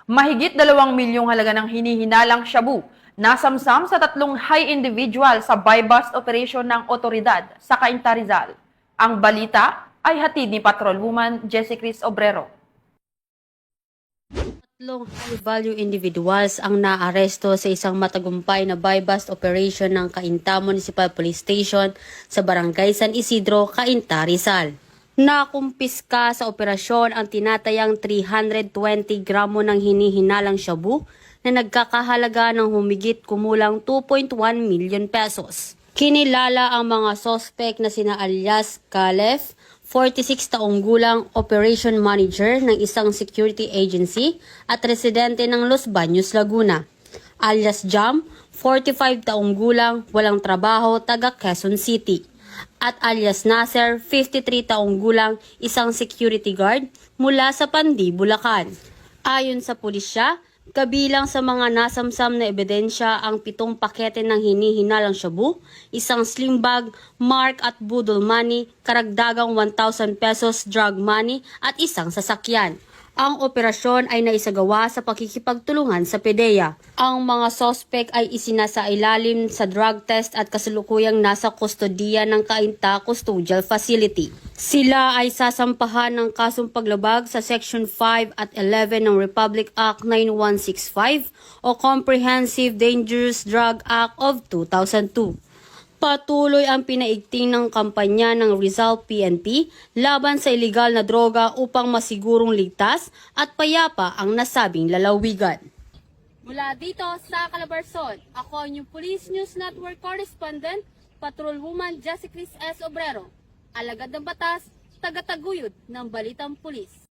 Mahigit 2 milyong halaga ng hinihinalang shabu nasamsam sa 3 high individual sa buy-bust operation ng otoridad sa Cainta Rizal. Ang balita ay hatid ni Patrolwoman Jessie Cris Obrero. 3 high-value individuals ang naaresto sa isang matagumpay na buy-bust operation ng Cainta Municipal Police Station sa Barangay San Isidro, Cainta, Rizal. Nakumpiska sa operasyon ang tinatayang 320 gramo ng hinihinalang shabu na nagkakahalaga ng humigit kumulang 2.1 million pesos. Kinilala ang mga sospek na sina alias Calef, 46 taong gulang operation manager ng isang security agency at residente ng Los Baños, Laguna. Alias Jam, 45 taong gulang, walang trabaho, taga Quezon City. At alias Nasser, 53 taong gulang, isang security guard mula sa Pandi, Bulacan. Ayon sa pulisya, kabilang sa mga nasamsam na ebidensya ang 7 pakete ng hinihinalang shabu, isang slim bag, mark at budol money, karagdagang 1,000 pesos drug money at isang sasakyan. Ang operasyon ay naisagawa sa pakikipagtulungan sa PDEA. Ang mga sospek ay isinasailalim sa drug test at kasalukuyang nasa kustodiya ng Cainta Custodial Facility. Sila ay sasampahan ng kasong paglabag sa Section 5 at 11 ng Republic Act 9165 o Comprehensive Dangerous Drug Act of 2002. Patuloy ang pinaigting ng kampanya ng Rizal PNP laban sa ilegal na droga upang masigurong ligtas at payapa ang nasabing lalawigan. Mula dito sa Calabarzon, ako ang inyong Police News Network Correspondent, Patrolwoman Jessie Cris S. Obrero, alagad ng batas, tagataguyod ng Balitang Pulis.